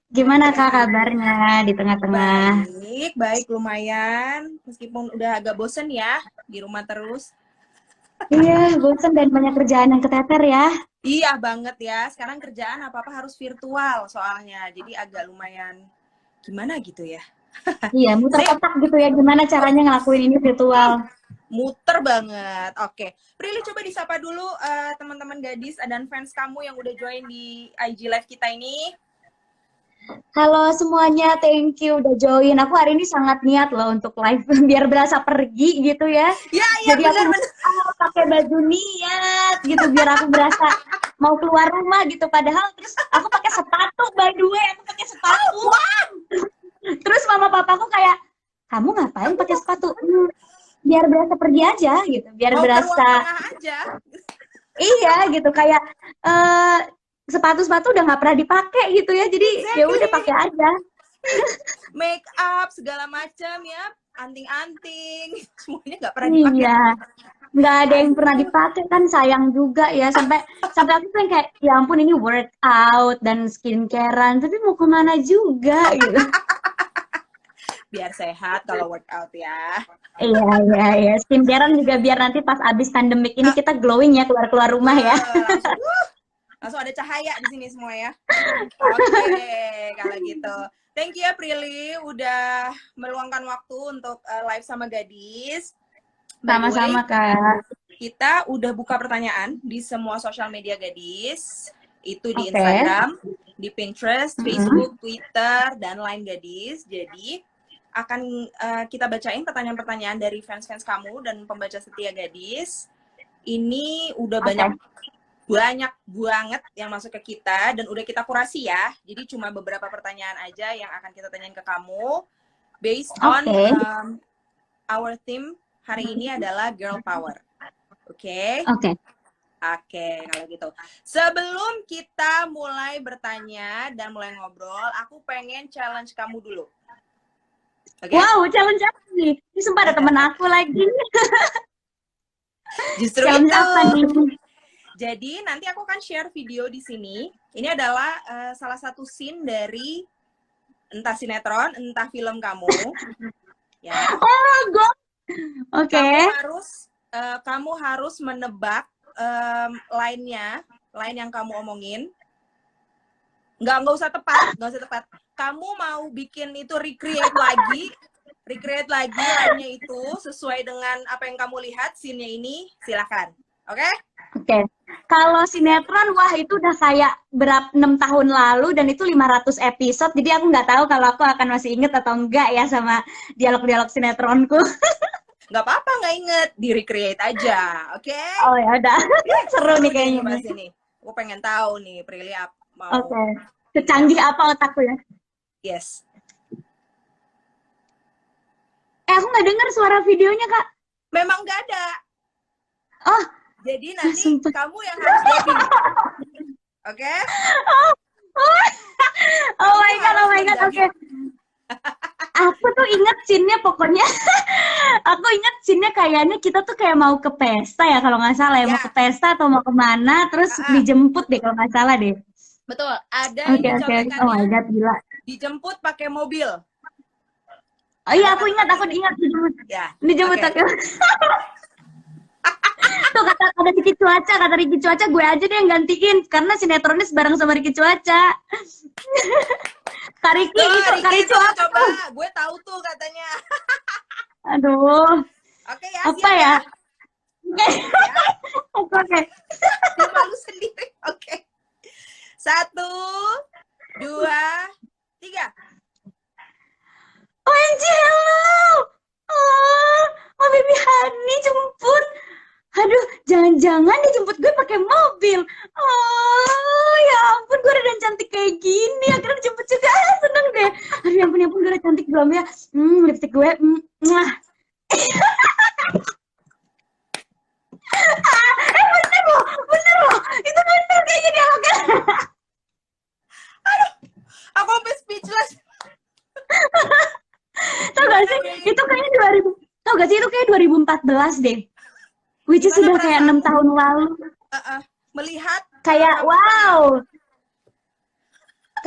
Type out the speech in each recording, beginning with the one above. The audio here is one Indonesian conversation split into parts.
Gimana Kak kabarnya di tengah-tengah? Baik, baik lumayan. Meskipun udah agak bosen ya di rumah terus. Iya, bosan dan banyak kerjaan yang keteter ya. Iya banget ya. Sekarang kerjaan apa-apa harus virtual soalnya. Jadi agak lumayan gimana gitu ya. Iya, muter Sip. otak gitu ya, gimana caranya ngelakuin ini virtual. Muter banget. Oke. Prilly coba disapa dulu teman-teman gadis dan fans kamu yang udah join di IG Live kita ini. Halo semuanya, thank you udah join. Aku hari ini sangat niat loh untuk live, biar berasa pergi gitu ya. Ya, iya Jadi aku benar-benar. pakai baju niat gitu, biar aku berasa mau keluar rumah gitu. Padahal terus aku pakai sepatu, by the way, aku pakai sepatu. Terus mama papaku kayak, kamu ngapain pakai sepatu? Biar berasa pergi aja gitu, biar Mau ke ruang berasa tengah aja. iya gitu kayak sepatu-sepatu udah nggak pernah dipakai gitu ya, jadi ya udah Exactly. pakai aja. Make up segala macam ya, anting-anting semuanya nggak pernah dipakai. Iya, nggak ada yang pernah Aduh, dipakai kan, sayang juga ya. Sampai sampai aku pengen kayak ya ampun ini workout dan skincarean, tapi mau kemana juga gitu. biar sehat kalau workout ya. Iya iya iya, skincarean juga biar nanti pas abis pandemik ini kita glowing ya, keluar-keluar rumah ya. Langsung langsung ada cahaya di sini semua ya. Oke, kalau gitu. Thank you ya Prilly udah meluangkan waktu untuk live sama gadis. By the way, Sama-sama Kak. kita udah buka pertanyaan di semua sosial media gadis. Itu di Oke. Instagram, di Pinterest, Mm-mm. Facebook, Twitter, dan lain gadis. Jadi akan kita bacain pertanyaan-pertanyaan dari fans-fans kamu dan pembaca setia gadis. Ini udah Oke. banyak banget yang masuk ke kita dan udah kita kurasi ya. Jadi cuma beberapa pertanyaan aja yang akan kita tanyain ke kamu based on Oke. our theme hari ini adalah girl power. Oke? Oke. Oke, kalau gitu. Sebelum kita mulai bertanya dan mulai ngobrol, aku pengen challenge kamu dulu. Oke? Wow, challenge apa nih? Ini sumpah ada temen aku lagi. Justru Challenge itu. apa nih? Jadi nanti aku akan share video di sini. Ini adalah salah satu scene dari entah sinetron, entah film kamu. Ya. Oh, go. Oke. Kamu harus menebak line yang kamu omongin. Nggak usah tepat, Kamu mau bikin itu recreate lagi line-nya itu sesuai dengan apa yang kamu lihat scene-nya ini, silakan. Oke? Oke. Kalau sinetron, wah itu udah kayak 6 tahun lalu dan itu 500 episode. Jadi aku nggak tahu kalau aku akan masih inget atau enggak ya sama dialog-dialog sinetronku. Nggak apa-apa nggak inget, di-recreate aja, oke? Oh ya udah, seru nih kayaknya Bahas nih. ini. Aku pengen tahu nih, Prilly mau Oke. Secanggih apa otakku ya? yes. Aku nggak dengar suara videonya, Kak. Memang nggak ada. Oh, Jadi nanti sumpah. kamu yang harus dubbing. Oke? Oh my God, oh my God, mendubbing. oke. Aku tuh inget scene-nya pokoknya. Aku inget scene-nya kayaknya kita tuh kayak mau ke pesta ya kalau nggak salah ya. Mau ke Ya, pesta atau mau kemana, terus dijemput deh kalau nggak salah deh. betul. Ada yang Oke. Oh my dicontekannya God, gila. dijemput pakai mobil. Oh iya, Ada aku ingat dijemput. Ya. Dijemput Oke. aku. Tuh kata Riki Cuaca gue aja deh yang gantiin karena sinetronnya bareng sama Riki Cuaca. Kak Riki itu, Kak Riki tuh, apa coba. tuh? Gue tahu tuh katanya. Aduh, Oke ya, apa siap ya? Ya. Oke. Dia malu sendiri. Oke. 1, 2, 3. OMG, hello! Oh baby honey jemput. Aduh, jangan-jangan dijemput gue pakai mobil. Oh, ya ampun, gue udah dan cantik kayak gini. Akhirnya dijemput juga, seneng deh. Aduh, ya ampun, gue udah cantik belum ya? Lipstick gue, mwah. Bener loh. Itu bener kayaknya dialognya. Aku sampai speechless. Tau gak sih, itu kayaknya 2000. Tau gak sih, itu kayak 2014 deh. Which is Gimana sudah kayak 6 tahun lalu. melihat Kayak wow.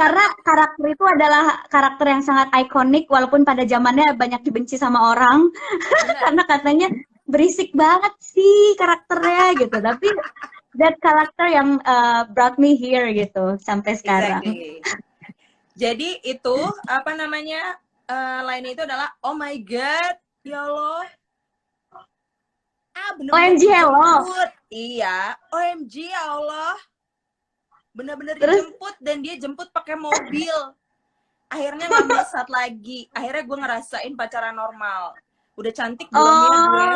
Karena karakter itu adalah karakter yang sangat ikonik walaupun pada zamannya banyak dibenci sama orang Benar. karena katanya berisik banget sih karakternya gitu. Tapi that karakter yang brought me here gitu sampai sekarang. Exactly. Jadi itu apa namanya lainnya itu adalah oh my god, ya Allah, bener-bener OMG hello. dijemput. Iya, OMG ya Allah, bener-bener Terus dijemput dan dia jemput pakai mobil. Akhirnya nggak mesat lagi. Akhirnya gue ngerasain pacaran normal. Udah cantik belum ya gue?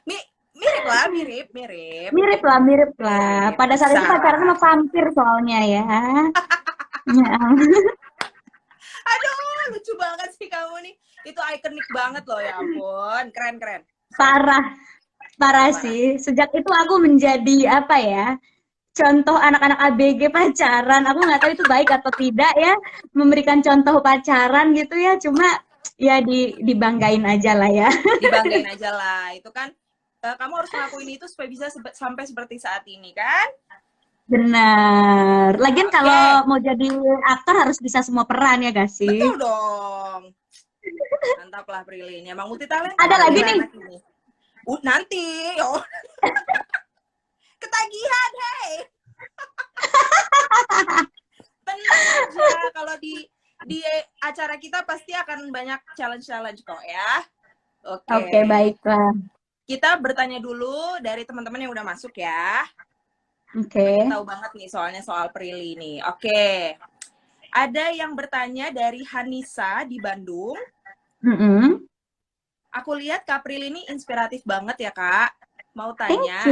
Yeah. Mirip lah, mirip. mirip lah. Pada saat itu pacaran sama vampir soalnya ya. Aduh, lucu banget sih kamu nih. Itu ikonik banget loh, ya ampun. Keren. Parah sih. Sejak itu aku menjadi apa ya? Contoh anak-anak ABG pacaran. Aku nggak tahu itu baik atau tidak ya, memberikan contoh pacaran gitu ya. Cuma ya dibanggain aja lah ya. Dibanggain aja lah. Itu kan kamu harus ngelakuin itu supaya bisa sampai seperti saat ini kan? Benar. Lagian kalau mau jadi aktor harus bisa semua peran ya gak sih? Betul dong. Mantap lah Prilly. Ini emang multi talenta. Ada lagi nih. Nanti. Ketagihan, hey. Tenang aja, kalau di acara kita pasti akan banyak challenge kok ya. Oke, baiklah. Kita bertanya dulu dari teman-teman yang udah masuk ya. Oke. Tahu banget nih soal Prilly nih. Oke. Ada yang bertanya dari Hanisa di Bandung. Aku lihat Kak Prilly ini inspiratif banget ya Kak. Mau tanya,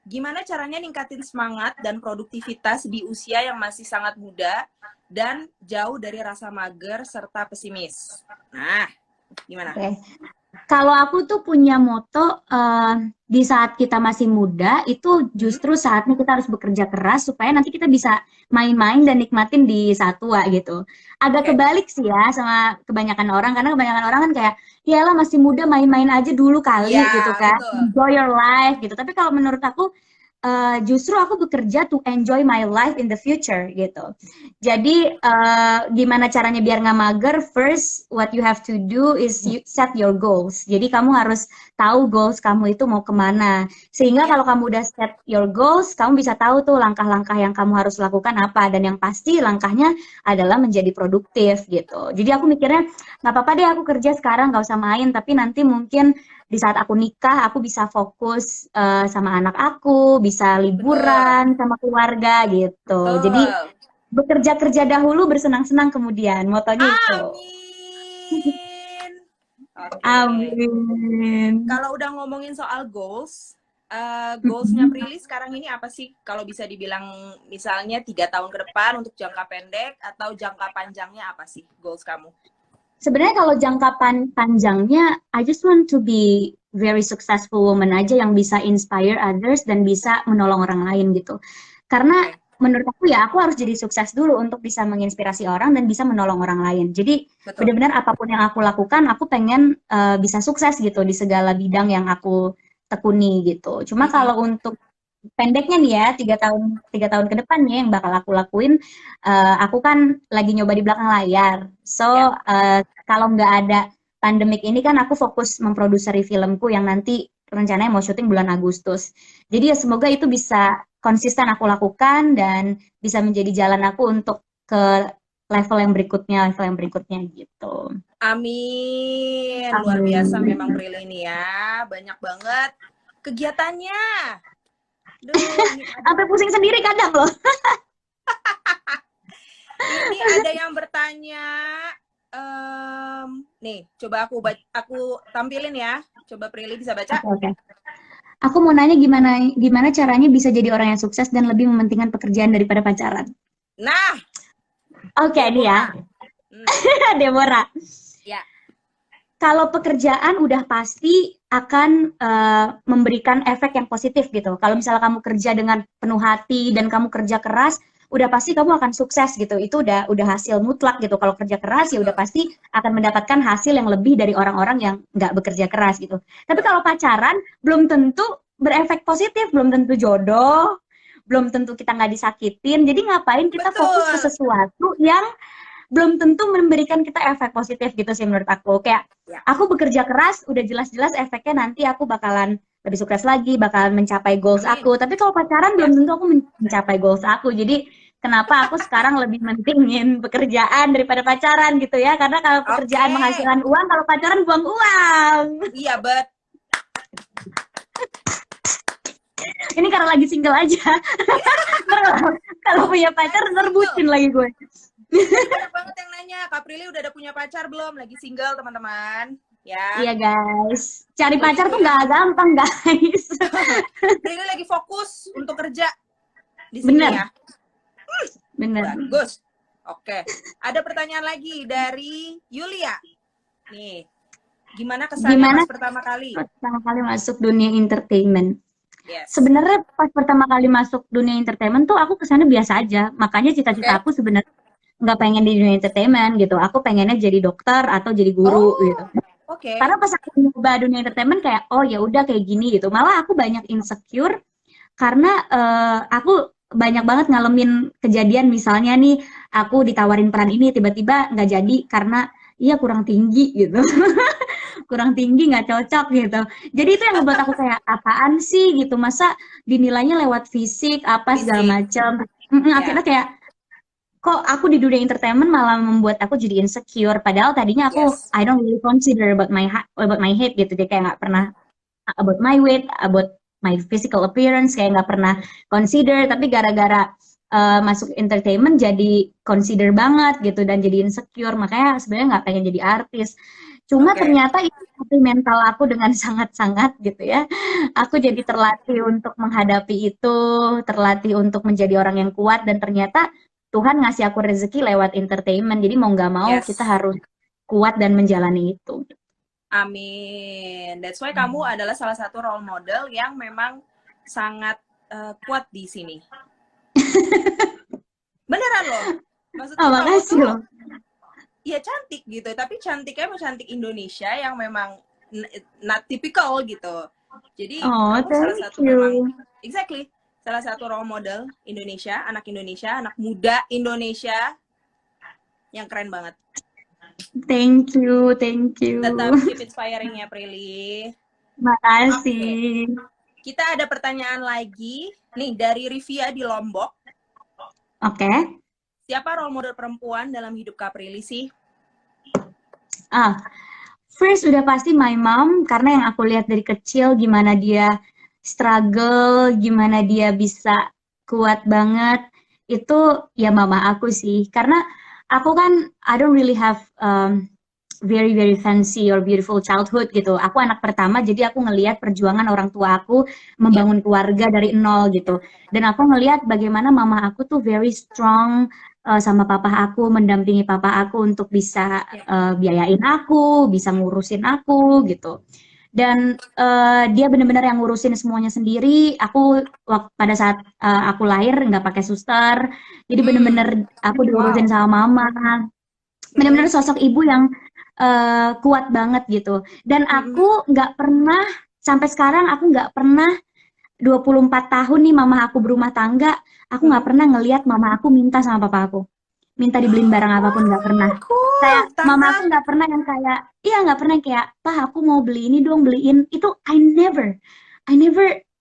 gimana caranya ningkatin semangat dan produktivitas di usia yang masih sangat muda dan jauh dari rasa mager serta pesimis? Nah, gimana? Kalau aku tuh punya moto di saat kita masih muda itu justru saatnya kita harus bekerja keras supaya nanti kita bisa main-main dan nikmatin di saat tua gitu. Agak kebalik sih ya sama kebanyakan orang, karena kebanyakan orang kan kayak yalah masih muda main-main aja dulu kali gitu kan, enjoy your life gitu. Tapi kalau menurut aku justru aku bekerja to enjoy my life in the future gitu. Jadi gimana caranya biar nggak mager? First, what you have to do is you set your goals. Jadi kamu harus tahu goals kamu itu mau kemana. Sehingga kalau kamu udah set your goals, kamu bisa tahu tuh langkah-langkah yang kamu harus lakukan apa. Dan yang pasti langkahnya adalah menjadi produktif gitu. Jadi aku mikirnya nggak apa-apa deh aku kerja sekarang nggak usah main, tapi nanti mungkin di saat aku nikah, aku bisa fokus sama anak aku, bisa liburan sama keluarga gitu. Jadi bekerja-kerja dahulu, bersenang-senang kemudian. Motonya itu. Amin. Kalau udah ngomongin soal goals, goalsnya Prilly sekarang ini apa sih? Kalau bisa dibilang misalnya 3 tahun ke depan untuk jangka pendek atau jangka panjangnya apa sih goals kamu? Sebenarnya kalau jangka panjangnya, I just want to be very successful woman aja yang bisa inspire others dan bisa menolong orang lain gitu. Karena menurut aku ya, aku harus jadi sukses dulu untuk bisa menginspirasi orang dan bisa menolong orang lain. Jadi benar-benar apapun yang aku lakukan, aku pengen bisa sukses gitu di segala bidang yang aku tekuni gitu. Cuma kalau untuk pendeknya nih ya, 3 tahun ke depannya yang bakal aku lakuin, aku kan lagi nyoba di belakang layar. So kalau nggak ada pandemik ini kan aku fokus memproduseri filmku yang nanti rencananya mau syuting bulan Agustus. Jadi ya semoga itu bisa konsisten aku lakukan dan bisa menjadi jalan aku untuk ke level yang berikutnya gitu. Amin. Luar biasa memang Prilly ini ya, banyak banget kegiatannya. Sampai pusing sendiri kadang loh. Ini ada yang bertanya, nih coba aku tampilin ya, coba Prilly bisa baca. Okay. Aku mau nanya gimana caranya bisa jadi orang yang sukses dan lebih mementingkan pekerjaan daripada pacaran. Nah, nih ya, Deborah. Ya. Kalau pekerjaan udah pasti akan memberikan efek yang positif gitu. Kalau misalnya kamu kerja dengan penuh hati dan kamu kerja keras, udah pasti kamu akan sukses gitu. Itu udah hasil mutlak gitu. Kalau kerja keras ya udah pasti akan mendapatkan hasil yang lebih dari orang-orang yang nggak bekerja keras gitu. Tapi kalau pacaran belum tentu berefek positif, belum tentu jodoh, belum tentu kita nggak disakitin. Jadi ngapain kita fokus ke Betul. sesuatu yang belum tentu memberikan kita efek positif gitu sih menurut aku. Kayak Ya. aku bekerja keras, udah jelas-jelas efeknya nanti aku bakalan lebih sukses lagi, bakalan mencapai goals Amin. aku. Tapi kalau pacaran belum Ya. tentu aku mencapai goals aku. Jadi kenapa aku sekarang lebih mentingin pekerjaan daripada pacaran gitu ya? Karena kalau Oke. pekerjaan menghasilkan uang, kalau pacaran buang uang. Iya, bet. Ini karena lagi single aja. Ntar kalau punya pacar, Lagi ntar single. bucin lagi gue. Tadi banyak banget yang nanya, Kak Prilly udah ada punya pacar belum? Lagi single, teman-teman. Ya. Iya guys, cari Buat pacar ibu tuh yang nggak gampang guys. Prilly lagi fokus untuk kerja di sini Bener, ya. bener. Bagus. Oke. Ada pertanyaan lagi dari Yulia. Nih, gimana kesannya Gimana pas pertama kali? pertama kali masuk dunia entertainment? Yes. Sebenarnya pas pertama kali masuk dunia entertainment tuh aku kesannya biasa aja. Makanya cita-cita Oke. aku sebenarnya nggak pengen di dunia entertainment gitu. Aku pengennya jadi dokter atau jadi guru gitu. Oh, oke. Karena pas aku nyoba dunia entertainment kayak oh ya udah kayak gini gitu. Malah aku banyak insecure karena aku banyak banget ngalamin kejadian misalnya nih aku ditawarin peran ini tiba-tiba nggak jadi karena iya kurang tinggi gitu. Kurang tinggi nggak cocok gitu. Jadi itu yang ngebuat aku kayak apaan sih gitu, masa dinilainya lewat fisik apa segala Fisik. macam. Akhirnya Ya. kayak kok aku di dunia entertainment malah membuat aku jadi insecure. Padahal tadinya aku Yes. I don't really consider about my height gitu. Jadi kayak nggak pernah about my weight, about my physical appearance kayak nggak pernah consider. Tapi gara-gara masuk entertainment jadi consider banget gitu dan jadi insecure. Makanya sebenarnya nggak pengen jadi artis. Cuma Oke. ternyata itu melatih mental aku dengan sangat-sangat gitu ya. Aku jadi terlatih untuk menghadapi itu, terlatih untuk menjadi orang yang kuat dan ternyata Tuhan ngasih aku rezeki lewat entertainment. Jadi mau nggak mau kita Yes. harus kuat dan menjalani itu. Amin. That's why kamu adalah salah satu role model yang memang sangat kuat di sini. Beneran loh. Maksudku Oh, kamu makasih tuh loh. ya cantik gitu, tapi cantiknya emang cantik Indonesia yang memang not typical gitu. Jadi Oh, kamu salah thank satu memang you. exactly salah satu role model Indonesia, anak muda Indonesia yang keren banget. Thank you, thank you. Tetap keep inspiring ya Prilly. Makasih. Kita ada pertanyaan lagi nih dari Rivia di Lombok. Oke. Siapa role model perempuan dalam hidup Kak Prilly sih? First udah pasti my mom karena yang aku lihat dari kecil gimana dia struggle, gimana dia bisa kuat banget itu ya mama aku sih. Karena aku kan I don't really have very very fancy or beautiful childhood gitu. Aku anak pertama jadi aku ngelihat perjuangan orang tua aku Ya. membangun keluarga dari nol gitu. Dan aku ngelihat bagaimana mama aku tuh very strong sama papa aku, mendampingi papa aku untuk bisa biayain aku, bisa ngurusin aku gitu. Dan dia benar-benar yang ngurusin semuanya sendiri. Aku pada saat aku lahir nggak pakai suster, jadi benar-benar aku diurusin Wow. sama mama. Benar-benar sosok ibu yang kuat banget gitu. Dan aku nggak pernah sampai sekarang aku nggak pernah 24 tahun nih mama aku berumah tangga, aku nggak pernah ngelihat mama aku minta sama papa aku. Minta dibeliin barang apapun nggak pernah. Cool, Kayak mama Tante. aku nggak pernah yang kayak, iya nggak pernah yang kayak, "Pak, aku mau beli ini dong, beliin." Itu I never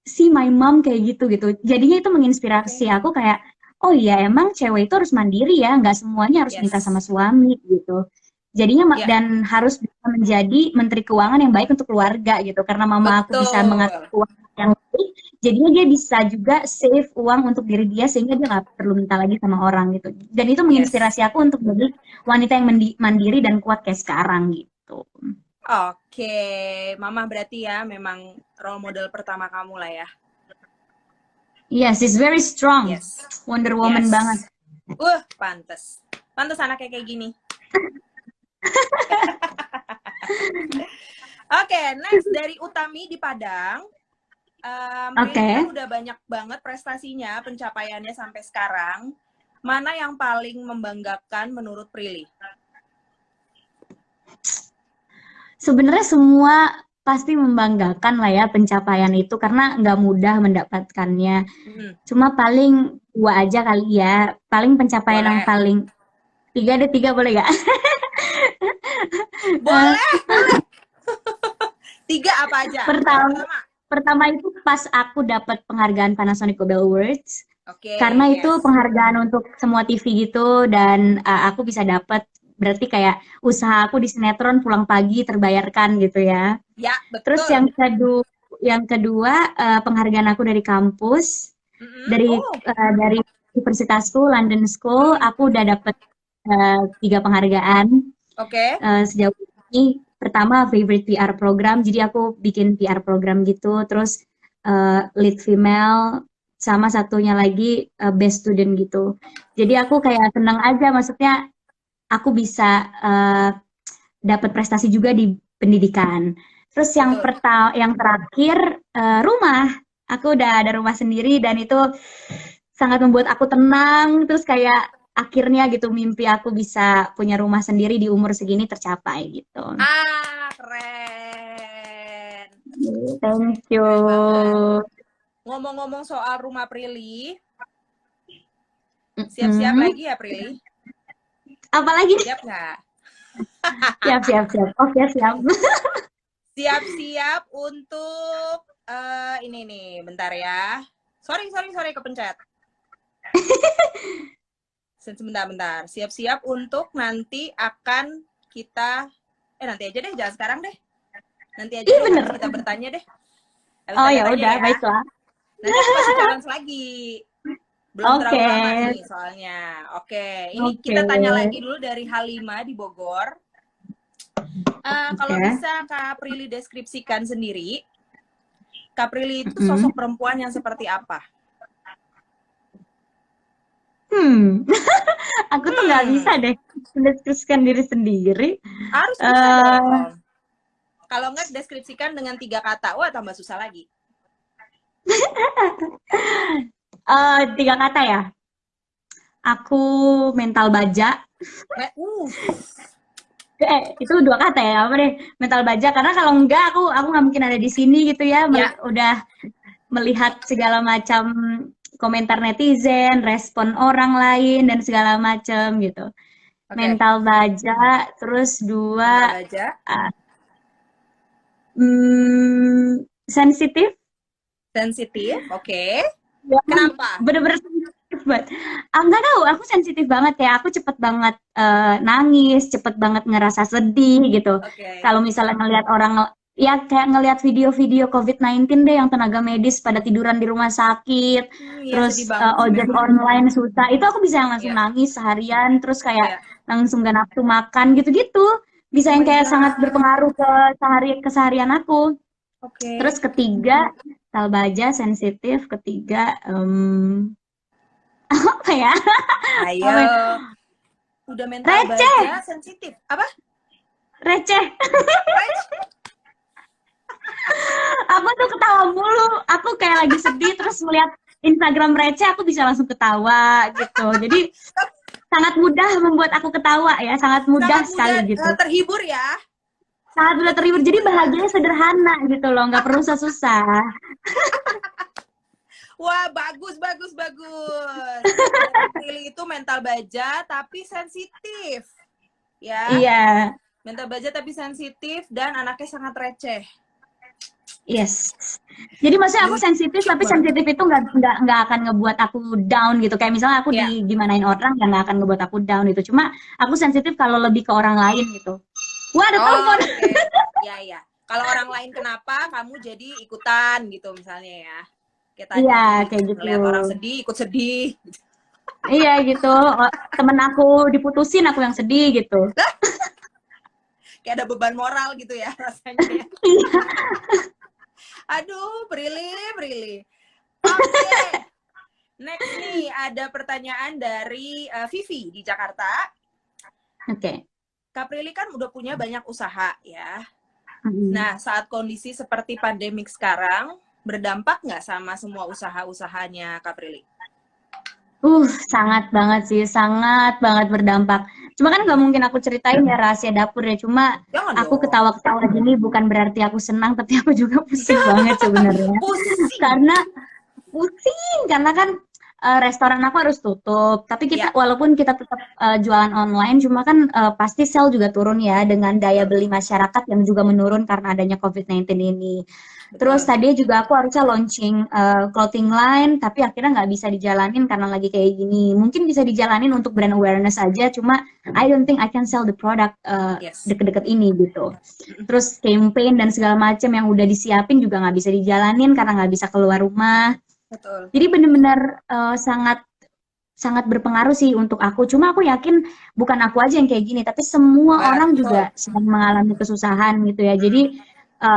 see my mom kayak gitu gitu. Jadinya itu menginspirasi aku kayak, oh iya emang cewek itu harus mandiri ya, nggak semuanya harus minta sama Yes. suami gitu. Jadinya Ya, dan harus bisa menjadi menteri keuangan yang baik untuk keluarga gitu. Karena mama aku bisa mengatur betul. keuangan yang baik, jadinya dia bisa juga save uang untuk diri dia sehingga dia nggak perlu minta lagi sama orang gitu. Dan itu Yes. menginspirasi aku untuk menjadi wanita yang mandiri dan kuat kayak sekarang gitu. Oke, Mama berarti ya memang role model pertama kamu lah ya. Yes, she's very strong. Yes. Wonder Woman Yes. banget. Pantes. Pantes anaknya kayak gini. Oke, next dari Utami di Padang. Prilly Oke. kan udah banyak banget prestasinya, pencapaiannya sampai sekarang. Mana yang paling membanggakan menurut Prilly? Sebenarnya semua pasti membanggakan lah ya pencapaian itu karena nggak mudah mendapatkannya. Hmm, Cuma paling dua aja kali ya. Paling pencapaian yang boleh. paling tiga deh, tiga boleh gak? Boleh, boleh. Tiga apa aja? Yang Pertama, pertama. pertama itu pas aku dapat penghargaan Panasonic Cobalt Awards. Oke, Karena itu yes. penghargaan untuk semua TV gitu dan aku bisa dapat berarti kayak usaha aku di sinetron pulang pagi terbayarkan gitu ya. Ya, Terus betul. yang kedua penghargaan aku dari kampus Mm-mm. dari Oh, dari universitasku London School mm. aku udah dapat tiga penghargaan Oke. sejauh ini. Pertama favorite PR program, jadi aku bikin PR program gitu. Terus lead female sama satunya lagi best student gitu. Jadi aku kayak seneng aja, maksudnya aku bisa dapat prestasi juga di pendidikan. Terus Betul. yang terakhir rumah. Aku udah ada rumah sendiri dan itu sangat membuat aku tenang. Terus kayak akhirnya gitu mimpi aku bisa punya rumah sendiri di umur segini tercapai gitu. Ah, keren. Thank you. Keren banget. Ngomong-ngomong soal rumah Prilly, siap-siap lagi ya Prilly? Apalagi? Siap nggak? Siap, siap, siap. Oke, siap. Siap-siap untuk ini nih, bentar ya. Sorry, kepencet. Bentar. Siap-siap untuk nanti akan kita nanti aja deh, jangan sekarang deh. Nanti aja deh, bener. habis kita bertanya deh. Oh ya udah, baiklah. Nanti aku kasih challenge lagi. Belum terlalu lama nih soalnya. Oke, ini kita tanya lagi dulu dari Halima di Bogor. Kalau bisa Kak Prilly deskripsikan sendiri, Kak Prilly itu sosok perempuan yang seperti apa? Aku tuh nggak bisa deh mendeskripsikan diri sendiri. Harus bisa dong. Kalau nggak deskripsikan dengan 3 kata, wah tambah susah lagi. 3 kata ya. Aku mental baja. Itu 2 kata ya, apa deh? Mental baja karena kalau enggak aku nggak mungkin ada di sini gitu ya. Udah melihat segala macam komentar netizen, respon orang lain dan segala macam gitu. Mental baja, terus 2 sensitif. Sensitif, oke. Ya, Kenapa? Bener-bener sensitif banget. Nggak tahu, aku sensitif banget kayak aku cepet banget nangis, cepet banget ngerasa sedih gitu. Kalau misalnya ngelihat orang ya kayak ngelihat video-video COVID-19 deh yang tenaga medis pada tiduran di rumah sakit, terus ojek online susah, itu aku bisa yang langsung nangis seharian, terus kayak langsung gak nafsu makan gitu-gitu, bisa yang kayak sangat berpengaruh ke keseharian aku. Terus ketiga, baja, sensitif, ketiga apa ya? Ayo. Udah mental baja, sensitif. Apa? Receh. Aku tuh ketawa mulu. Aku kayak lagi sedih terus melihat Instagram receh, aku bisa langsung ketawa gitu. Jadi sangat mudah membuat aku ketawa ya, sangat mudah sekali gitu. Terhibur ya. Sangat mudah terhibur. Jadi bahagianya sederhana gitu loh, nggak perlu susah-susah. Wah, bagus. Prilly itu mental baja tapi sensitif. Ya. Iya. Mental baja tapi sensitif dan anaknya sangat receh. Yes. Jadi maksudnya aku sensitif, tapi sensitif itu nggak akan ngebuat aku down gitu. Kayak misalnya aku digimanain orang, ya nggak akan ngebuat aku down gitu. Cuma aku sensitif kalau lebih ke orang lain gitu. Wah, ada telepon. Iya. Kalau orang lain kenapa, kamu jadi ikutan gitu misalnya ya. Kayak gitu. Ngeliat orang sedih, ikut sedih. Iya gitu. Temen aku diputusin, aku yang sedih gitu. Kayak ada beban moral gitu ya rasanya. Iya. Aduh, Prilly. Oke. Next nih, ada pertanyaan dari Vivi di Jakarta. Oke. Kak Prilly kan udah punya banyak usaha ya. Nah, saat kondisi seperti pandemik sekarang, berdampak nggak sama semua usaha-usahanya Kak Prilly? Sangat banget sih, sangat banget berdampak. Cuma kan nggak mungkin aku ceritain ya rahasia dapur ya. Cuma Jangan aku dong. ketawa-ketawa gini bukan berarti aku senang, tapi aku juga pusing banget sebenarnya. Pusing. Karena pusing, karena kan restoran aku harus tutup. Tapi kita Ya, walaupun kita tetap jualan online, cuma kan pasti sel juga turun ya dengan daya betul. beli masyarakat yang juga menurun karena adanya COVID-19 ini. Terus Betul. tadi juga aku harusnya launching clothing line, tapi akhirnya nggak bisa dijalanin karena lagi kayak gini. Mungkin bisa dijalanin untuk brand awareness aja, cuma I don't think I can sell the product Yes. deket-deket ini gitu. Mm-mm. Terus campaign dan segala macam yang udah disiapin juga nggak bisa dijalanin karena nggak bisa keluar rumah. Betul. Jadi benar-benar sangat sangat berpengaruh sih untuk aku. Cuma aku yakin bukan aku aja yang kayak gini, tapi semua orang Betul. juga sedang mengalami kesusahan gitu ya. Jadi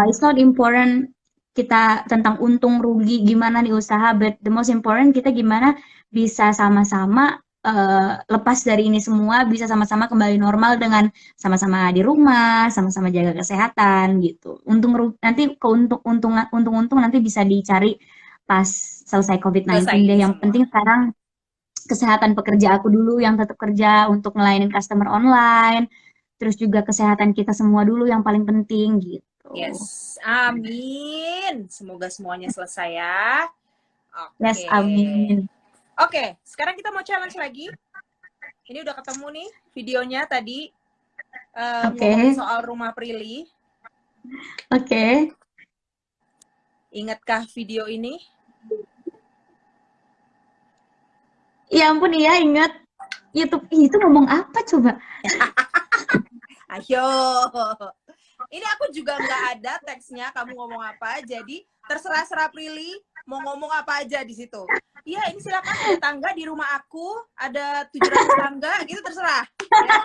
it's not important kita tentang untung rugi gimana di usaha, but the most important kita gimana bisa sama-sama lepas dari ini semua, bisa sama-sama kembali normal dengan sama-sama di rumah, sama-sama jaga kesehatan gitu. Nanti untung-untung nanti bisa dicari pas selesai Selesai COVID-19 deh. ini Yang semua. penting sekarang kesehatan pekerja aku dulu yang tetap kerja untuk ngelayanin customer online, terus juga kesehatan kita semua dulu yang paling penting gitu. Yes. Amin. Semoga semuanya selesai ya. Yes, Oke. amin. Oke, sekarang kita mau challenge lagi. Ini udah ketemu nih videonya tadi ngomongin Oke, soal rumah Prilly. oke. Ingatkah video ini? Ya ampun, iya ingat. YouTube itu ngomong apa coba? Ayo. Ini aku juga nggak ada teksnya kamu ngomong apa, jadi terserah Prilly mau ngomong apa aja di situ. Iya, ini silakan ada tangga di rumah aku, ada 700 tangga, gitu terserah. Ya.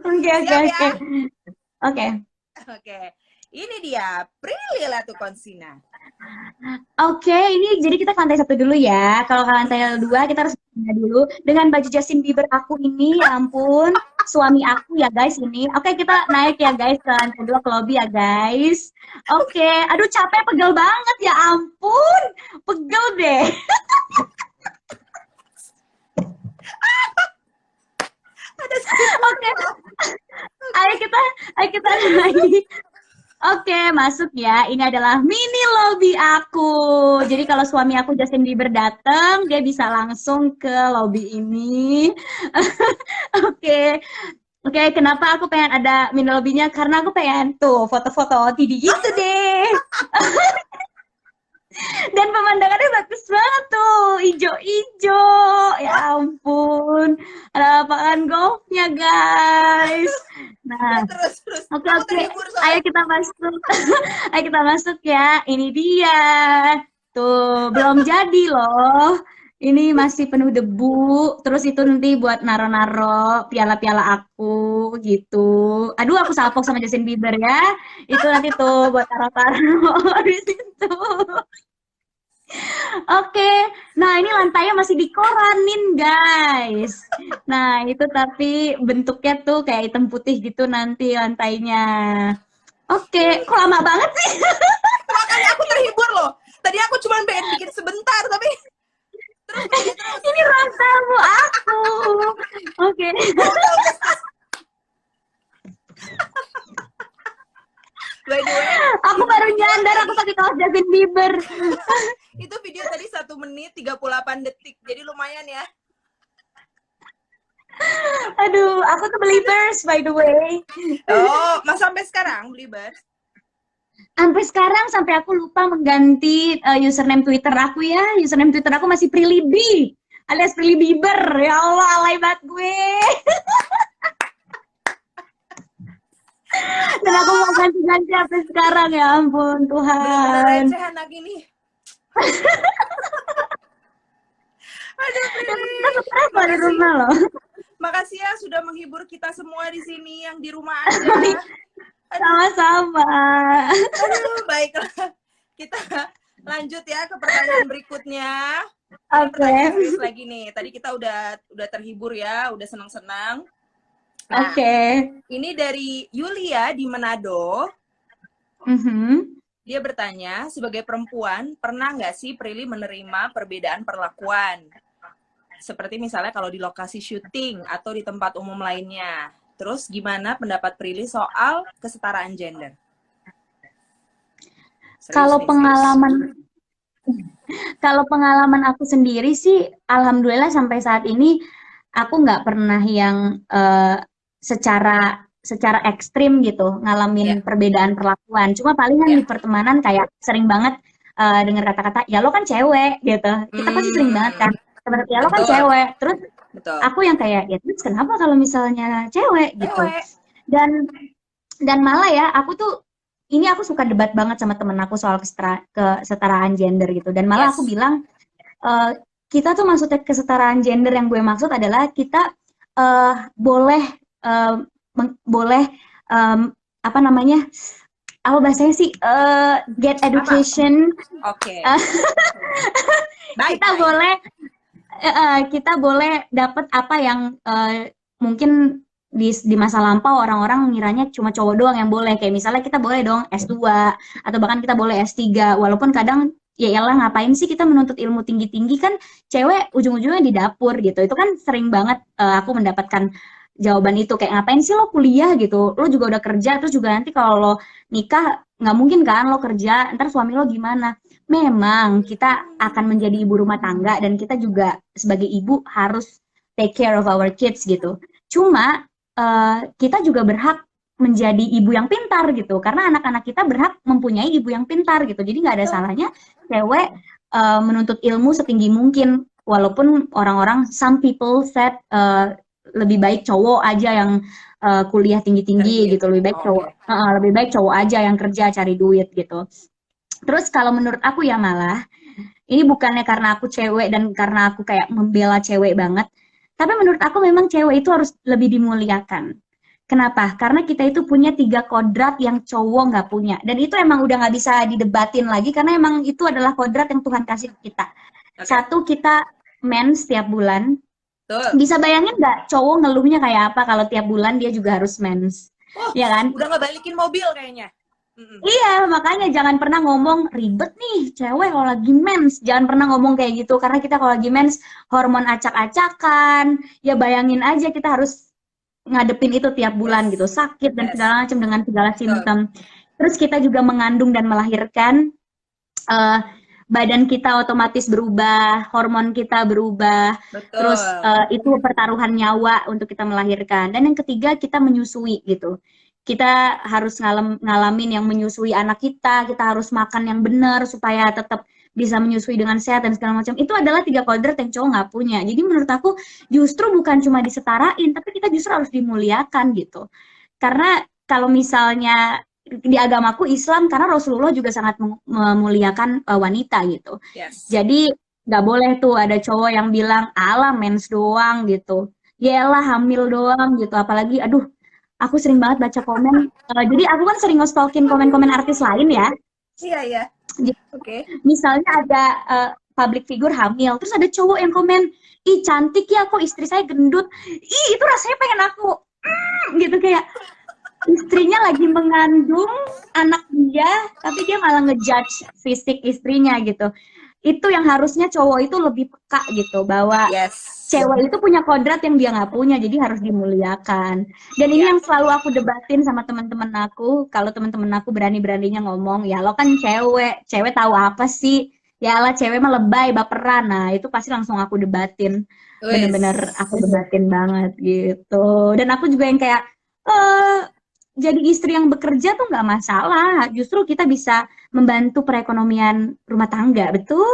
Oke, oke, Siap ya? oke. Oke. Oke. Ini dia Prilly Latukonsina. Oke, ini jadi kita ke lantai 1 dulu ya. Kalau ke lantai 2 kita harus dulu dengan baju Justin Bieber aku ini, ya ampun, suami aku ya guys ini. Oke, kita naik ya guys ke lantai 2 ke lobby ya guys. Oke, aduh capek pegel banget ya ampun, pegel deh. Ada Oke, ayo kita naik. Oke, masuk ya. Ini adalah mini lobby aku. Jadi kalau suami aku Justin Bieber datang, dia bisa langsung ke lobby ini. Oke. Oke, kenapa aku pengen ada mini lobbynya? Karena aku pengen tuh foto-foto TD gitu deh. Dan pemandangannya bagus banget tuh, ijo-ijo. Ya ampun. Ada lapangan golfnya, guys. Nah, terus. oke Aku oke. terhibur Ayo soalnya. kita masuk. Ayo kita masuk ya. Ini dia. Tuh, belum jadi loh. Ini masih penuh debu. Terus itu nanti buat naro-naro piala-piala aku gitu. Aduh, aku salpok sama Justin Bieber ya. Itu nanti tuh buat taro-taro di situ. Oke, nah ini lantainya masih dikoranin guys. Nah itu tapi bentuknya tuh kayak hitam putih gitu nanti lantainya. Oke, kok lama banget sih? Makanya aku terhibur loh. Tadi aku cuma pengen bikin sebentar, tapi terus. Ini ruang tamu aku. Oke. By the way, Aku baru nyadar aku pakai kaos Justin Bieber. itu video tadi 1 menit 38 detik, jadi lumayan ya. Aduh, aku tuh Believers by the way. Oh, mas sampai sekarang Believers? Sampai sekarang sampai aku lupa mengganti username Twitter aku ya. Username Twitter aku masih Prilibi alias Prilly Bieber. Ya Allah, alay banget gue. Dan aku mau ganti-ganti sampai sekarang ya ampun Bener-bener Tuhan. receh anak ini. Aduh, Kita stres loh di rumah loh. Makasih ya sudah menghibur kita semua di sini yang di rumah aja. Sama-sama. Aduh, baiklah. Kita lanjut ya ke pertanyaan berikutnya. Oke. Pertanyaan serius lagi nih. Tadi kita udah terhibur ya, udah senang-senang. Nah, Oke. ini dari Yulia di Manado. Dia bertanya, sebagai perempuan, pernah nggak sih Prilly menerima perbedaan perlakuan? seperti misalnya kalau di lokasi syuting atau di tempat umum lainnya. Terus gimana pendapat Prilly soal kesetaraan gender? Serius Kalau nih, serius. kalau pengalaman aku sendiri sih, alhamdulillah sampai saat ini aku nggak pernah yang secara secara ekstrim gitu Ya, ngalamin perbedaan perlakuan. Cuma palingan di ya. pertemanan kayak sering banget dengar kata-kata, ya lo kan cewek gitu. Kita pasti sering banget kan. Seperti ya lo kan Betul, cewek. Terus betul. aku yang kayak, ya terus kenapa kalau misalnya cewek gitu. Cewek. Dan dan malah ya, ini aku suka debat banget sama temen aku soal kesetaraan gender gitu. Dan malah aku Yes. bilang, kita tuh maksudnya kesetaraan gender yang gue maksud adalah kita boleh boleh apa namanya? Apa bahasanya sih? Get Apa? education. Oke. eh, Baik, kita baik. boleh kita boleh dapat apa yang mungkin di masa lampau orang-orang ngiranya cuma cowok doang yang boleh. Kayak misalnya kita boleh dong S2 atau bahkan kita boleh S3 walaupun kadang ya elah ngapain sih kita menuntut ilmu tinggi-tinggi, kan cewek ujung-ujungnya di dapur gitu. Itu kan sering banget aku mendapatkan jawaban itu, kayak ngapain sih lo kuliah gitu, lo juga udah kerja, terus juga nanti kalau lo nikah nggak mungkin kan lo kerja ntar suami lo gimana. Memang kita akan menjadi ibu rumah tangga dan kita juga sebagai ibu harus take care of our kids gitu. Cuma kita juga berhak menjadi ibu yang pintar gitu, karena anak-anak kita berhak mempunyai ibu yang pintar gitu. Jadi nggak ada salahnya cewek menuntut ilmu setinggi mungkin, walaupun orang-orang some people said lebih baik cowok aja yang kuliah tinggi-tinggi Terdiet. gitu, Oke. lebih baik cowok aja yang kerja cari duit gitu. Terus kalau menurut aku ya malah, ini bukannya karena aku cewek dan karena aku kayak membela cewek banget, tapi menurut aku memang cewek itu harus lebih dimuliakan. Kenapa? Karena kita itu punya 3 kodrat yang cowok nggak punya. Dan itu emang udah nggak bisa didebatin lagi, karena emang itu adalah kodrat yang Tuhan kasih ke kita. Oke. Satu, kita mens setiap bulan. Betul. Bisa bayangin nggak cowok ngeluhnya kayak apa kalau tiap bulan dia juga harus mens? Oh, Ya kan? udah nggak balikin mobil kayaknya. Iya, makanya jangan pernah ngomong ribet nih cewek kalau lagi mens. Jangan pernah ngomong kayak gitu, karena kita kalau lagi mens hormon acak-acakan. Ya bayangin aja kita harus ngadepin itu tiap bulan gitu, Yes. sakit dan Yes. segala macam dengan segala Betul. simptom. Terus kita juga mengandung dan melahirkan, eh, badan kita otomatis berubah, hormon kita berubah. Betul. Terus itu pertaruhan nyawa untuk kita melahirkan. Dan yang ketiga, kita menyusui gitu. Kita harus ngalamin yang menyusui anak kita harus makan yang benar supaya tetap bisa menyusui dengan sehat dan segala macam. Itu adalah 3 kodrat yang cowok nggak punya. Jadi menurut aku justru bukan cuma disetarain, tapi kita justru harus dimuliakan gitu. Karena kalau misalnya di agamaku Islam, karena Rasulullah juga sangat memuliakan wanita gitu. Yes. Jadi nggak boleh tuh ada cowok yang bilang ala mens doang gitu. Yaelah hamil doang gitu. Apalagi aduh, aku sering banget baca komen. Jadi aku kan sering nge-stalkin komen-komen artis lain ya. Iya, iya. Jadi, Oke. misalnya ada public figure hamil, terus ada cowok yang komen, ih cantik ya kok istri saya gendut. Ih itu rasanya pengen aku gitu, kayak istrinya lagi mengandung anak dia, tapi dia malah ngejudge fisik istrinya gitu. Itu yang harusnya cowok itu lebih peka gitu, bahwa Yes. cewek itu punya kodrat yang dia nggak punya, jadi harus dimuliakan. Dan ini Ya. yang selalu aku debatin sama teman-teman aku. Kalau teman-teman aku berani-beraninya ngomong, ya lo kan cewek tahu apa sih? Ya lah cewek mah lebay, baperan. Nah itu pasti langsung aku debatin, bener-bener Wis. aku debatin banget gitu. Dan aku juga yang kayak, eh jadi istri yang bekerja tuh nggak masalah. Justru kita bisa membantu perekonomian rumah tangga, betul?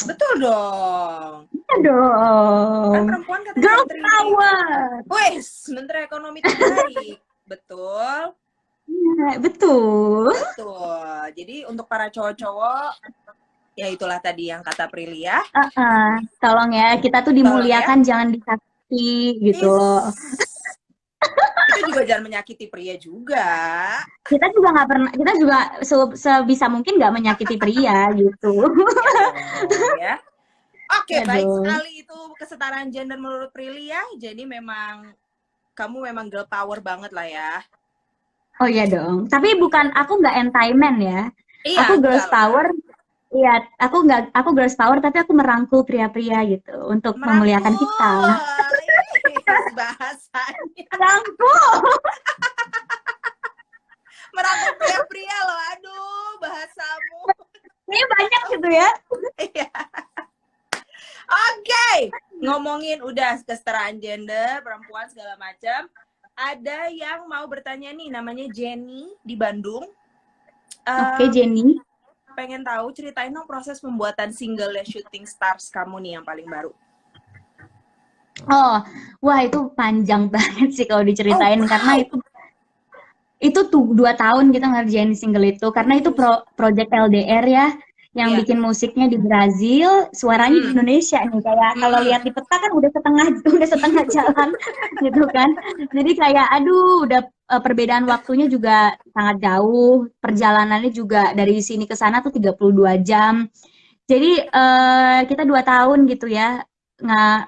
Betul dong. Iya Kan dong. perempuan katanya Girl menteri. power. Wis, menteri ekonomi terbaik. Betul. Iya, betul. Betul. Jadi untuk para cowok-cowok, ya itulah tadi yang kata Prilly ya. Tolong ya, kita tuh Tolong ya. dimuliakan, jangan disakiti gitu loh. Itu juga jangan menyakiti pria juga. Kita juga nggak pernah, kita juga sebisa mungkin nggak menyakiti pria gitu. Ya. Oke, Ya baik dong. sekali itu kesetaraan gender menurut Prilly ya. Jadi memang kamu memang girl power banget lah ya. Oh iya dong. Tapi bukan, aku nggak anti-man ya. Iya, Aku girls enggak lah. power Iya, aku girls power tapi aku merangkul pria-pria gitu untuk memuliakan kita. Merangkul. Ih, bahasanya. Merangkul. Merangkul pria-pria loh. Aduh, bahasamu. Ini banyak gitu ya. Iya. Oke, ngomongin udah kesetaraan gender, perempuan segala macam. Ada yang mau bertanya nih, namanya Jenny di Bandung. Oke, Jenny. Pengen tahu, ceritain dong proses pembuatan single Shooting Stars kamu nih yang paling baru. Oh, wah itu panjang banget sih kalau diceritain karena itu tuh 2 tahun kita ngerjain single itu karena itu project LDR ya yang bikin musiknya di Brazil, suaranya di Indonesia nih kayak kalau lihat di peta kan udah setengah jalan gitu kan. Jadi kayak aduh udah perbedaan waktunya juga sangat jauh, perjalanannya juga dari sini ke sana tuh 32 jam. Jadi kita 2 tahun gitu ya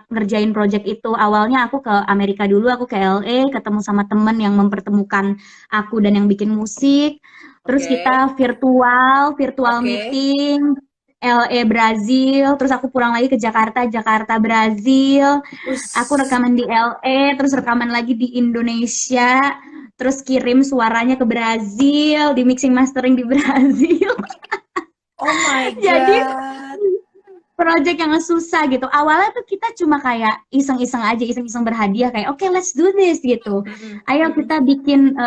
ngerjain project itu. Awalnya aku ke Amerika dulu, aku ke LA, ketemu sama temen yang mempertemukan aku dan yang bikin musik. Terus kita virtual meeting, LA Brazil, terus aku pulang lagi ke Jakarta, Jakarta Brazil. Aku rekaman di LA, terus rekaman lagi di Indonesia, terus kirim suaranya ke Brazil, di mixing mastering di Brazil. Oh my god. Jadi project yang susah gitu. Awalnya tuh kita cuma kayak iseng-iseng aja, iseng-iseng berhadiah kayak oke, let's do this gitu. Ayo kita bikin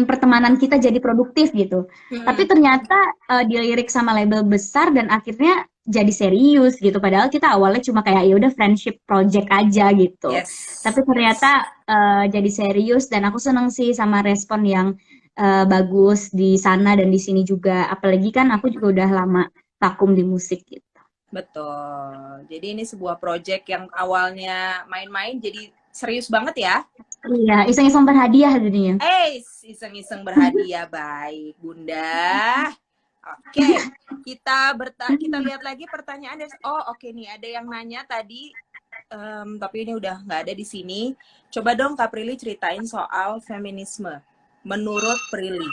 pertemanan kita jadi produktif gitu. Tapi ternyata dilirik sama label besar dan akhirnya jadi serius gitu. Padahal kita awalnya cuma kayak ya udah friendship project aja gitu. Tapi ternyata jadi serius dan aku seneng sih sama respon yang bagus di sana dan di sini juga. Apalagi kan aku juga udah lama vakum di musik gitu. Betul. Jadi ini sebuah project yang awalnya main-main jadi serius banget ya. Iya, iseng-iseng berhadiah jadinya. Iseng-iseng berhadiah. Baik, Bunda. Oke, kita lihat lagi pertanyaan. Oke nih, ada yang nanya tadi, tapi ini udah nggak ada di sini. Coba dong Kak Prilly ceritain soal feminisme. Menurut Prilly.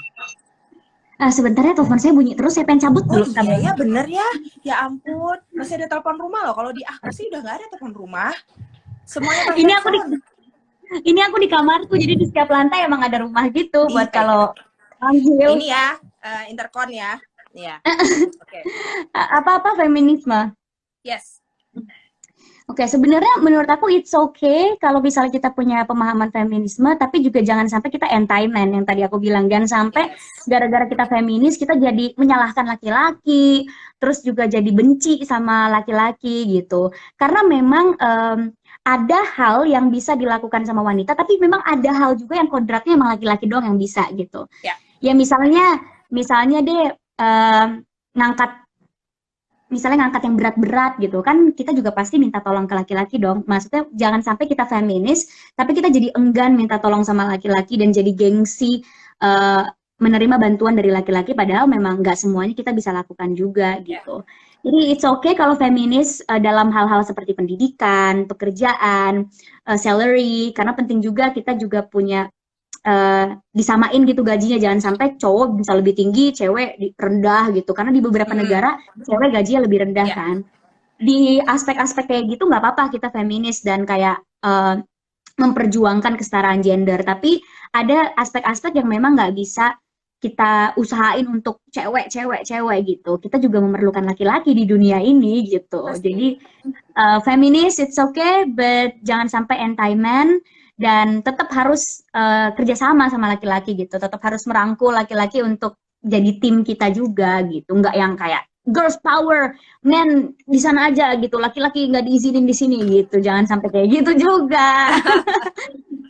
Sebentar ya, telepon saya bunyi terus, saya pengen cabut dulu. Iya ya, bener ya. Ya ampun, masih ada telepon rumah loh. Kalau di aku sih udah nggak ada telepon rumah. Semuanya pakai handphone. Ini aku di kamarku, jadi di setiap lantai emang ada rumah gitu buat kalau panggil. Ini ya, intercom ya. Iya. Apa-apa feminisme? Yes. Oke, sebenarnya menurut aku it's okay kalau misalnya kita punya pemahaman feminisme, tapi juga jangan sampai kita entitled yang tadi aku bilang. Jangan sampai gara-gara kita feminis, kita jadi menyalahkan laki-laki, terus juga jadi benci sama laki-laki gitu. Karena memang ada hal yang bisa dilakukan sama wanita, tapi memang ada hal juga yang kodratnya emang laki-laki doang yang bisa gitu. Ya misalnya deh ngangkat yang berat-berat gitu kan, kita juga pasti minta tolong ke laki-laki dong. Maksudnya jangan sampai kita feminis tapi kita jadi enggan minta tolong sama laki-laki dan jadi gengsi menerima bantuan dari laki-laki, padahal memang nggak semuanya kita bisa lakukan juga gitu. Jadi it's okay kalau feminis dalam hal-hal seperti pendidikan, pekerjaan, salary, karena penting juga kita juga punya disamain gitu gajinya, jangan sampai cowok bisa lebih tinggi, cewek rendah gitu, karena di beberapa negara cewek gajinya lebih rendah kan. Di aspek-aspek kayak gitu nggak apa-apa kita feminis dan kayak memperjuangkan kesetaraan gender, tapi ada aspek-aspek yang memang nggak bisa kita usahain untuk cewek gitu. Kita juga memerlukan laki-laki di dunia ini gitu. Jadi feminis it's okay, but jangan sampai anti-man. Dan tetap harus kerjasama sama laki-laki gitu, tetap harus merangkul laki-laki untuk jadi tim kita juga gitu, nggak yang kayak girls power, men di sana aja gitu, laki-laki nggak diizinin di sini gitu, jangan sampai kayak gitu juga.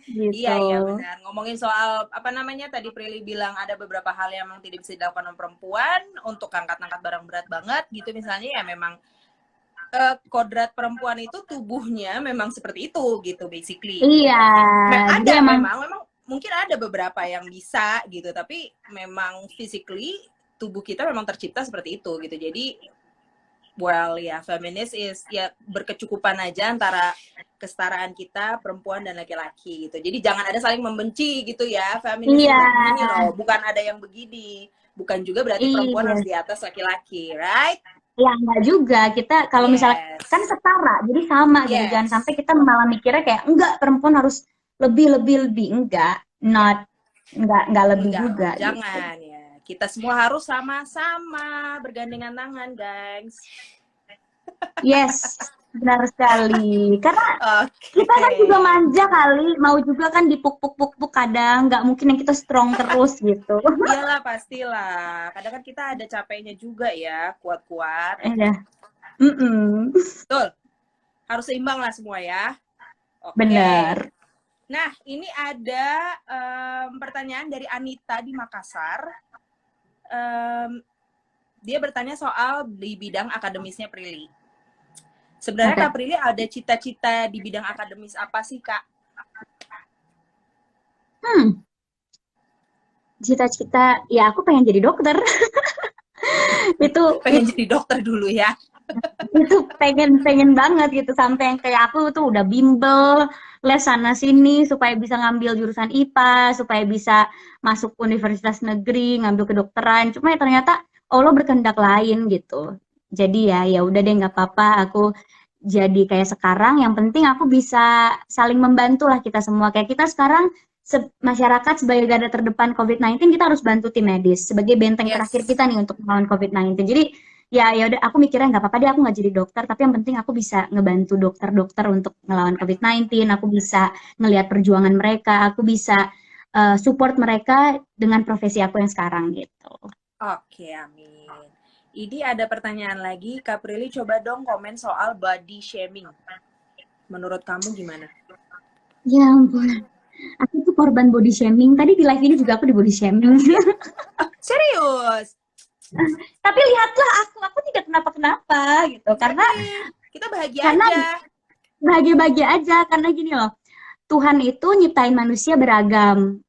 Gitu. Iya benar. Ngomongin soal apa namanya tadi Prilly bilang ada beberapa hal yang memang tidak bisa dilakukan oleh perempuan untuk angkat-angkat barang berat banget gitu misalnya, ya memang kodrat perempuan itu tubuhnya memang seperti itu gitu basically. Iya. Ada memang mungkin ada beberapa yang bisa gitu, tapi memang physically tubuh kita memang tercipta seperti itu gitu. Jadi feminis is ya berkecukupan aja antara kesetaraan kita perempuan dan laki-laki gitu. Jadi jangan ada saling membenci gitu ya, feminis ini loh, bukan ada yang begini. Bukan juga berarti perempuan Iya. harus di atas laki-laki, right? Ya enggak juga. Kita kalau misalnya kan Yes. setara, jadi sama gitu. Jangan sampai Yes. kita malah mikirnya kayak enggak perempuan harus lebih lebih lebih enggak. Ya, Not enggak lebih enggak lah, juga gitu. jangan ya. Kita semua harus sama-sama bergandengan tangan, guys. Yes, benar sekali. Karena Oke. kita kan juga manja kali, mau juga kan dipuk-puk-puk-puk kadang, nggak mungkin yang kita strong terus gitu. Iyalah, pastilah. Kadang kan kita ada capeknya juga ya, kuat-kuat. Iya. Mm-mm. Betul. Harus seimbang lah semua ya. Oke. Bener. Nah, ini ada pertanyaan dari Anita di Makassar. Dia bertanya soal di bidang akademisnya Prilly. Sebenarnya Oke. Kak Prilly ada cita-cita di bidang akademis apa sih, Kak? Cita-cita, ya aku pengen jadi dokter. itu Pengen jadi dokter dulu ya. itu pengen banget gitu, sampai yang kayak aku tuh udah bimbel les sana sini supaya bisa ngambil jurusan IPA, supaya bisa masuk universitas negeri ngambil kedokteran, cuma ya ternyata Allah berkehendak lain gitu. Jadi ya udah deh, nggak apa-apa aku jadi kayak sekarang, yang penting aku bisa saling membantu lah kita semua. Kayak kita sekarang masyarakat sebagai garda terdepan COVID-19, kita harus bantu tim medis sebagai benteng terakhir Yes. kita nih untuk melawan COVID-19. Jadi ya udah, aku mikirnya nggak apa-apa deh aku nggak jadi dokter, tapi yang penting aku bisa ngebantu dokter-dokter untuk ngelawan COVID-19, aku bisa ngelihat perjuangan mereka, aku bisa support mereka dengan profesi aku yang sekarang gitu. Oke, amin. Ini ada pertanyaan lagi, Kak Prilly coba dong komen soal body shaming. Menurut kamu gimana? Ya ampun, aku tuh korban body shaming. Tadi di live ini juga aku di body shaming. Serius? Tapi lihatlah aku tidak kenapa-kenapa gitu. Karena kita bahagia karena aja. bahagia-bahagia aja, karena gini loh. Tuhan itu nyiptain manusia beragam.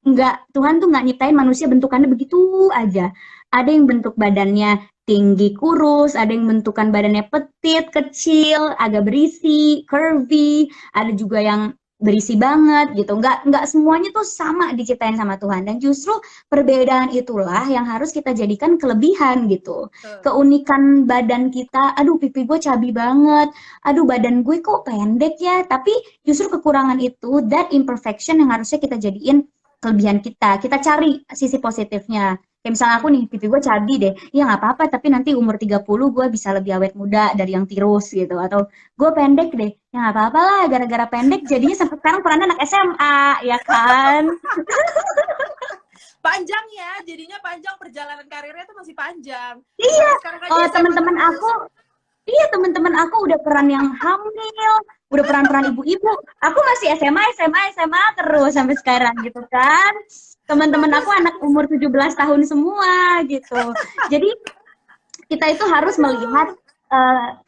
Tuhan tuh nggak nyiptain manusia bentukannya begitu aja. Ada yang bentuk badannya tinggi kurus, ada yang bentukan badannya petit, kecil, agak berisi, curvy, ada juga yang berisi banget gitu. Nggak semuanya tuh sama diciptain sama Tuhan. Dan justru perbedaan itulah yang harus kita jadikan kelebihan gitu. Keunikan badan kita, aduh pipi gue cabi banget, aduh badan gue kok pendek ya, tapi justru kekurangan itu, that imperfection yang harusnya kita jadiin kelebihan kita. Kita cari sisi positifnya. Kayak misalnya aku nih, pipi gue cabi deh. Ya nggak apa-apa, tapi nanti umur 30 gue bisa lebih awet muda dari yang tirus gitu. Atau gue pendek deh. Ya nggak apa-apa lah, gara-gara pendek jadinya sampai sekarang perannya anak SMA, ya kan? Panjang ya, jadinya panjang, perjalanan karirnya tuh masih panjang. Iya, Sekarang aja teman-teman aku, iya teman-teman aku udah peran yang hamil, udah peran-peran ibu-ibu. Aku masih SMA terus sampai sekarang gitu kan. Teman-teman aku anak umur 17 tahun semua gitu. Jadi kita itu harus melihat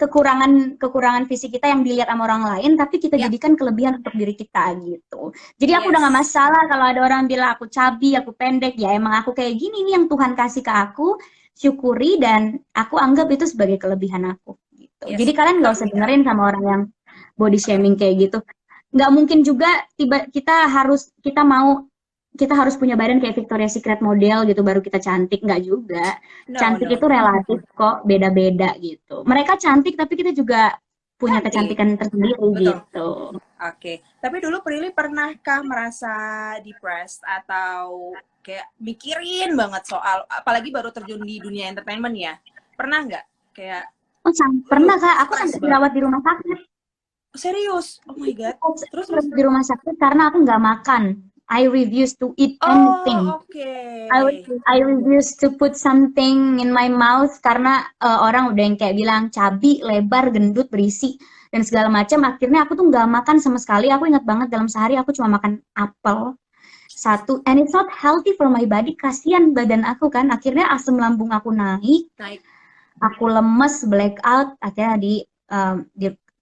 kekurangan fisik kita yang dilihat sama orang lain, tapi kita jadikan kelebihan untuk diri kita gitu. Jadi aku udah gak masalah kalau ada orang bilang aku cabi, aku pendek, ya emang aku kayak gini nih yang Tuhan kasih ke aku, syukuri dan aku anggap itu sebagai kelebihan aku gitu. Jadi kalian gak usah dengerin sama orang yang body shaming kayak gitu. Nggak mungkin juga kita harus punya badan kayak Victoria's Secret model gitu baru kita cantik, nggak juga. Cantik itu relatif kok, beda-beda gitu. Mereka cantik tapi kita juga punya kecantikan tersendiri gitu. Oke, tapi dulu Prilly pernahkah merasa depressed atau kayak mikirin banget soal, apalagi baru terjun di dunia entertainment ya? Pernah nggak? Kayak pernah Kak, aku sampai dirawat di rumah sakit. Serius? Oh my god. Terus di rumah sakit karena aku nggak makan. I refuse to eat anything. Okay. I refuse to put something in my mouth karena orang udah yang kayak bilang cabi, lebar, gendut, berisi dan segala macam. Akhirnya aku tuh nggak makan sama sekali. Aku ingat banget dalam sehari aku cuma makan apel satu, and it's not healthy for my body. Kasian badan aku kan. Akhirnya asam lambung aku naik. Aku lemes, blackout. Akhirnya di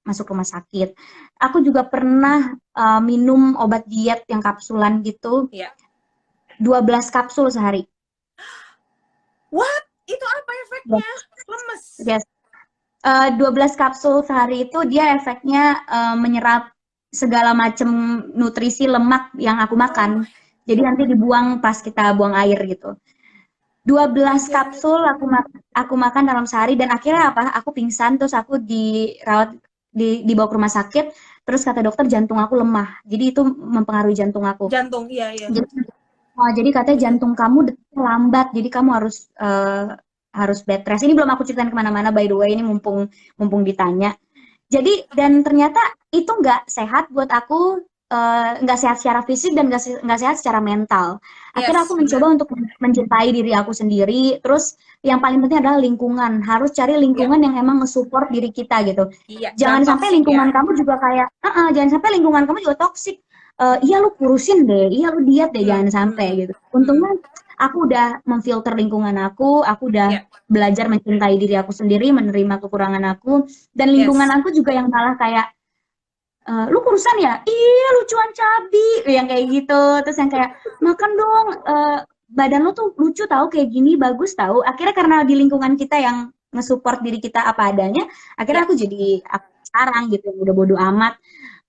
masuk rumah sakit. Aku juga pernah minum obat diet yang kapsulan gitu. 12 kapsul sehari. What? Itu apa efeknya? Lemes? Yes. 12 kapsul sehari itu dia efeknya menyerap segala macam nutrisi lemak yang aku makan. Jadi nanti dibuang pas kita buang air gitu. 12 Astaga. kapsul aku makan dalam sehari dan akhirnya apa? Aku pingsan terus aku dirawat dibawa ke rumah sakit. Terus kata dokter jantung aku lemah. Jadi itu mempengaruhi jantung aku. Jantung, iya, iya. Jadi katanya Betul. jantung kamu detaknya lambat. Jadi kamu harus bed rest. Ini belum aku ceritain kemana-mana by the way. Ini mumpung mumpung ditanya. Jadi dan ternyata itu nggak sehat buat aku, nggak sehat secara fisik dan nggak sehat secara mental. Akhirnya Yes, aku mencoba benar. untuk mencintai diri aku sendiri. Terus yang paling penting adalah lingkungan. Harus cari Iya, lingkungan yang emang nge-support diri kita gitu. iya. Jangan Jangan sampai toksik ya. lingkungan kamu juga kayak, jangan sampai lingkungan kamu juga toksik. Iya lu kurusin deh, iya lu diet deh, Hmm, jangan sampai hmm, gitu. hmm. Untungnya aku udah memfilter lingkungan aku udah Iya, belajar mencintai diri aku sendiri, menerima kekurangan aku, dan lingkungan yes. aku juga yang malah kayak, lu kurusan ya? Iya, lucuan cabi, yang kayak gitu. Terus yang kayak, makan dong, badan lu tuh lucu tahu kayak gini, bagus tahu. Akhirnya karena di lingkungan kita yang nge-support diri kita apa adanya, akhirnya Iya, aku sekarang gitu, udah bodo amat.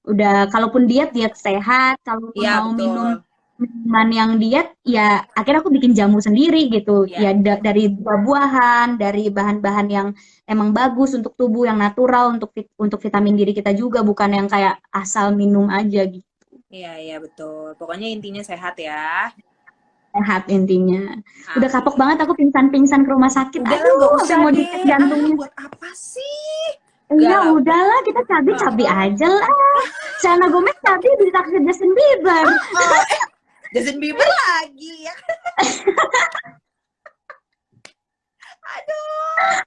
Udah, kalaupun diet, diet sehat. Kalaupun iya, mau betul. minum minuman yang diet, ya akhirnya aku bikin jamu sendiri gitu. Iya, Ya dari buah-buahan, dari bahan-bahan yang emang bagus untuk tubuh, yang natural untuk vitamin diri kita juga, bukan yang kayak asal minum aja gitu. iya, iya, betul. Pokoknya intinya sehat ya. Sehat intinya. Udah kapok Amin. banget aku pingsan-pingsan ke rumah sakit. Udahlah, Aduh, nggak sampai usah mau dicek deh. Ah, jantungnya. buat apa sih? Gak Iya, lah, udah. udahlah kita cabi-cabi Heeh. aja lah. Selena Gomez cabi ditaksir Justin Bieber. Oh, Justin Bieber lagi ya. Aduh.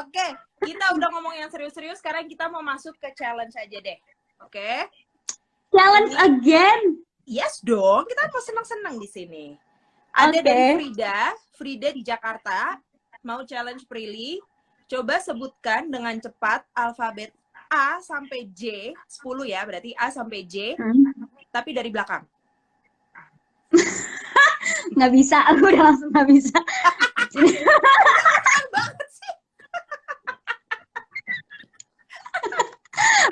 Oke, kita udah ngomong yang serius-serius. Sekarang kita mau masuk ke challenge aja deh. Oke? Challenge Ini again. yes dong. Kita mau senang-senang di sini. Ada Oke. dari Frida di Jakarta. Mau challenge Prilly. Coba sebutkan dengan cepat alfabet A sampai J, 10 ya, berarti A sampai J, tapi dari belakang. Nggak bisa, aku udah langsung nggak bisa. Keren banget sih.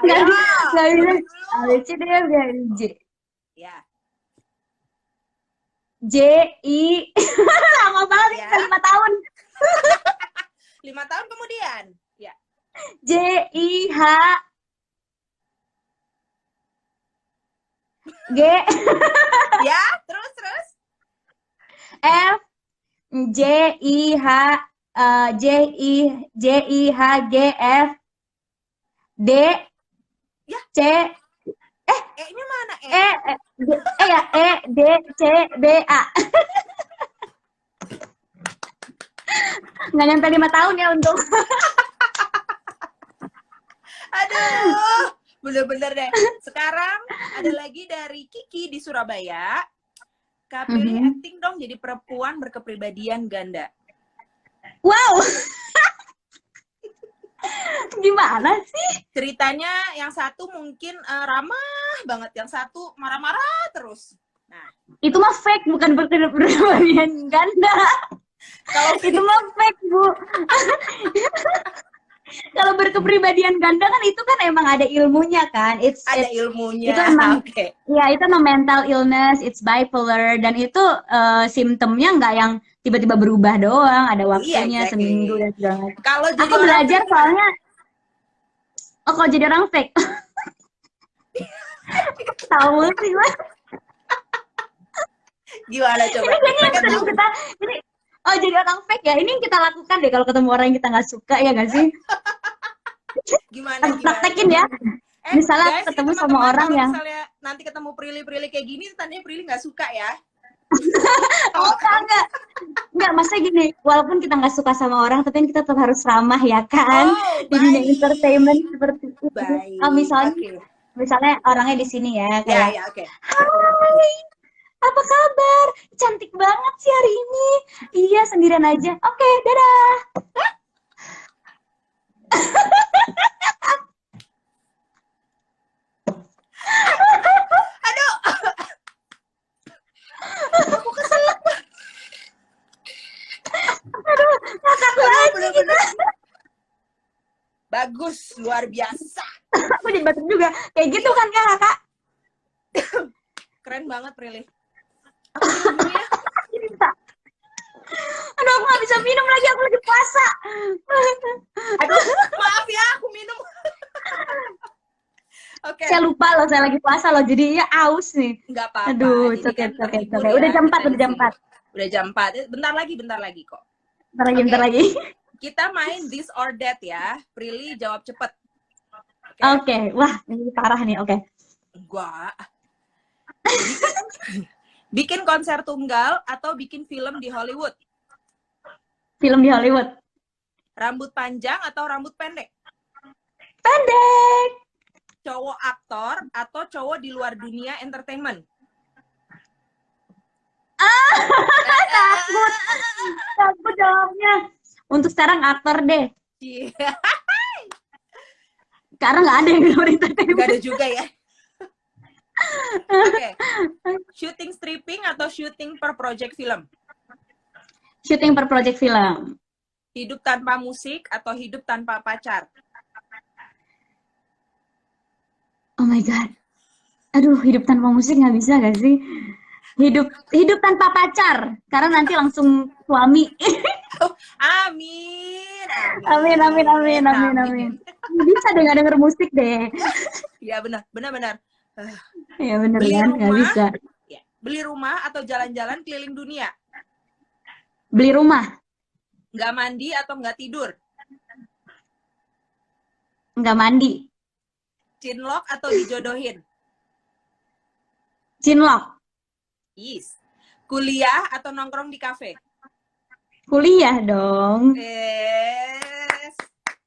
Nggak Ayo, bisa. dulu. ABC deh dari J. Ya, J, I. Lama banget, ya. 5 tahun. 5 tahun kemudian. Ya. J, I, H, G, Ya, terus. F, J, I, H, J, I, H, G, F, D, Ya, C, E-nya mana E? D, C, B, A. Nggak nyampe 5 tahun ya untuk. Aduh, bener-bener deh. Sekarang ada lagi dari Kiki di Surabaya. KPI acting dong jadi perempuan berkepribadian ganda. Wow. Gimana sih? Ceritanya yang satu mungkin ramah banget, yang satu marah-marah terus. Nah, Itu mah fake, bukan berkepribadian ganda. kalau Itu mah fake, Bu. Kalau berkepribadian ganda kan itu kan emang ada ilmunya kan. ada Itu ilmunya, emang oke. ya itu emang mental illness, it's bipolar dan itu simptomnya nggak yang tiba-tiba berubah doang, ada Iya, waktunya seminggu exactly. dan segala macam. Kalau jadi Aku orang belajar fake gimana? soalnya, kalau jadi orang fake, tahu sih Mas. Gimana coba? Ini kayaknya yang Pengen sering tahu. kita, ini, jadi orang fake ya. Ini yang kita lakukan deh kalau ketemu orang yang kita nggak suka ya nggak sih? Gimana? Praktekin ya. Misalnya Guys, ini ketemu sama teman-teman orang kalau yang misalnya nanti ketemu Prilly kayak gini, tandanya Prilly nggak suka ya. enggak, maksudnya gini, walaupun kita nggak suka sama orang, tapi kita tetap harus ramah ya kan, Oh, di dunia baik. entertainment seperti itu. Baik, Misalnya, oke. orangnya di sini ya, Ya, kayak, ya, oke. hai, apa kabar? Cantik banget sih hari ini. Iya, sendirian aja. Oke, dadah. Aduh, aku keselak. Ngakak Aduh, lagi bener-bener. Bagus, luar biasa. Aku jadi batuk juga. Kayak gitu kan Kak? Keren banget, Prilly. Aku minum dulu ya. Aduh, aku nggak bisa minum lagi, aku lagi puasa. Aduh, maaf ya, aku minum. Oke. Saya lupa loh, saya lagi puasa loh, jadi ya aus nih. Nggak apa-apa. Aduh, Jadi kan oke. terhibur Udah ya jam 4, kita udah di jam sini. 4. Udah jam 4. Bentar lagi kok. Bentar lagi. Kita main this or that ya. Prilly jawab cepet. Oke. Wah, ini parah nih, oke. Gua bikin konser tunggal atau bikin film di Hollywood? Film di Hollywood. Rambut panjang atau rambut pendek? Pendek. Cowok aktor atau cowok di luar dunia entertainment? Takut jawabnya. Untuk sekarang aktor deh. Iya. Karena nggak ada yang di luar entertainment. Gak ada juga ya. Oke. Shooting stripping atau shooting per project film? Syuting per project film. Hidup tanpa musik atau hidup tanpa pacar? Oh my god. Aduh, hidup tanpa musik nggak bisa gak sih? Hidup tanpa pacar. Karena nanti langsung suami. Amin. Amin. Bisa deh nggak denger musik deh. Ya benar. Ya bener Beli kan, nggak rumah? bisa. Ya. Beli rumah atau jalan-jalan keliling dunia? Beli rumah, Nggak mandi atau nggak tidur? nggak mandi. Cinlok atau dijodohin? Cinlok, Yes. Kuliah atau nongkrong di kafe? kuliah dong. Yes.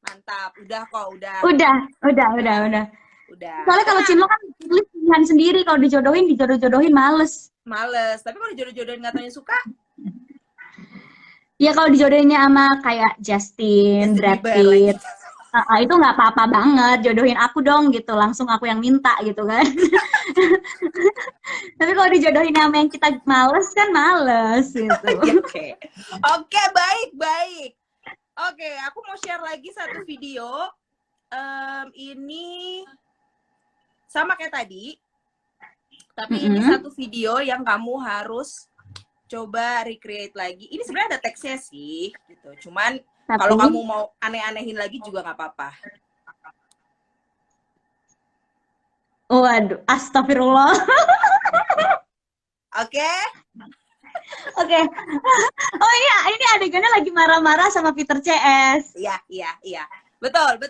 Mantap. Udah kok, udah. Udah. Soalnya kalau Tenang. cinlok kan tulis pilihan sendiri, kalau dijodohin males. Males. Tapi kalau dijodoh-jodohin nggak tanya suka, Ya kalau dijodohinnya sama kayak Justin, Brad Bieber lagi. Pitt, itu nggak apa-apa banget. Jodohin aku dong gitu, langsung aku yang minta gitu kan. Tapi kalau dijodohin sama yang kita males kan males gitu. Oke, baik. Oke, aku mau share lagi satu video. Ini sama kayak tadi, tapi ini satu video yang kamu harus coba recreate lagi. Ini sebenarnya ada teksnya sih, gitu. Cuman kalau kamu mau aneh-anehin lagi juga nggak apa-apa. Waduh, astagfirullah. Oke? Oke. Oh iya, ini adegannya lagi marah-marah sama Peter CS. Iya. Betul.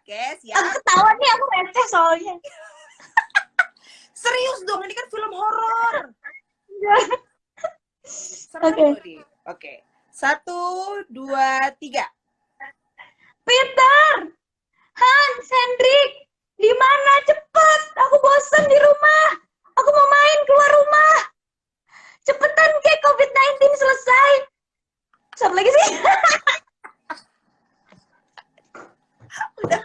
Oke, siap. Aku ketawa nih, aku receh soalnya. Serius dong, ini kan film horor. Oke. Oke. 1, 2, 3. Peter, Hans, Hendrik, di mana? Cepet, aku bosan di rumah. Aku mau main keluar rumah. Cepetan, kayak COVID-19 selesai. Siapa lagi sih? Udah.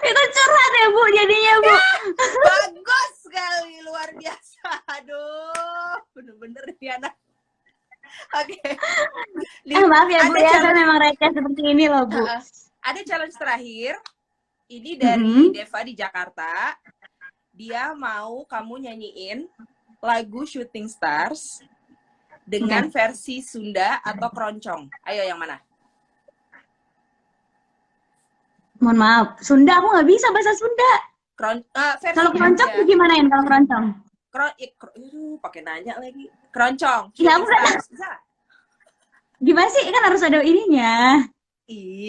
Itu curhat ya, Bu, jadinya, Bu. Bagus sekali, luar biasa. Aduh, bener-bener nih anak. Oke. Maaf ya, Bu, ya, saya memang receh seperti ini loh, Bu. Ada challenge terakhir. Ini dari Deva di Jakarta. Dia mau kamu nyanyiin lagu Shooting Stars dengan versi Sunda atau keroncong. Ayo, yang mana? Mohon maaf, Sunda aku nggak bisa bahasa Sunda. Kalau keroncong tuh gimana ya kalau keroncong? Pakai nanya lagi. Keroncong. Ya, aku nggak. Gimana sih? Kan harus ada ininya.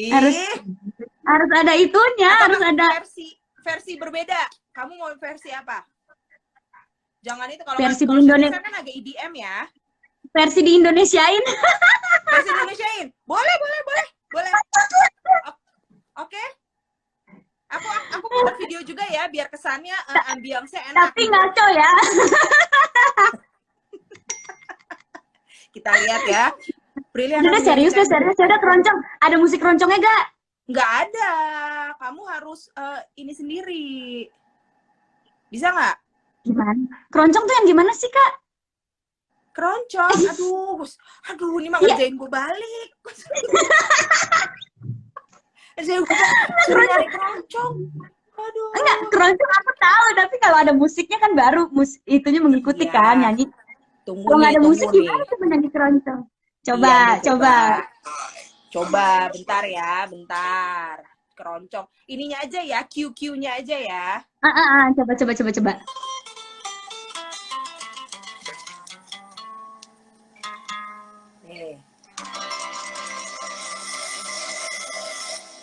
Harus ada itunya, atau harus ada versi berbeda. Kamu mau versi apa? Jangan itu, kalau versi di Indonesia kan agak EDM ya. Versi di Indonesiain. Versi Indonesiain. Boleh. Oke. Aku putar video juga ya biar kesannya ambience-nya enak. Tapi ngaco ya. Kita lihat ya. Brilian. Udah serius ada keroncong. Ada musik keroncongnya gak? Nggak ada. Kamu harus ini sendiri. Bisa nggak? Gimana? Keroncong tuh yang gimana sih, Kak? Keroncong. Aduh, ini mah ngerjain gue balik. Suruh nyari keroncong. Aduh. Enggak, keroncong aku tahu, tapi kalau ada musiknya kan baru itunya mengikuti kan nyanyi. Tunggu Kalau nggak nih, ada tunggu musik nih. gimana tuh menyanyi keroncong? Iya Coba, nih, coba. Coba, bentar ya, bentar. Keroncong. Ininya aja ya, Q-nya aja ya. Coba, coba, coba, coba. Nih.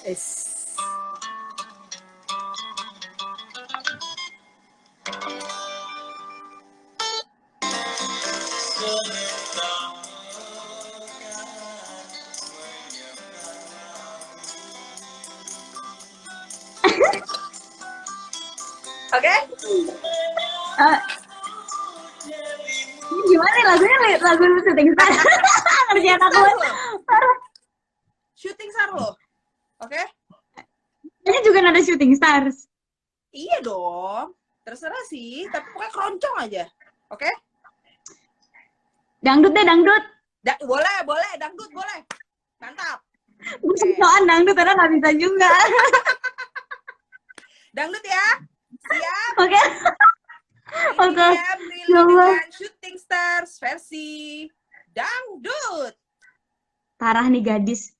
Is. Oke? Eh, ini gimana nih lagunya? Lagu syuting star. Ngerjain aku. Star loh. Shooting star loh. Oke? Ini juga nada shooting stars. Iya dong. Terserah sih, tapi pokoknya keroncong aja. Oke? Dangdut deh, dangdut. Boleh, dangdut boleh. Mantap. Gue soal dangdut karena nggak bisa juga. Dangdut ya. Siap. Oke. Ini Oke. dia Prilly dengan Shooting Stars versi dangdut. Parah nih gadis.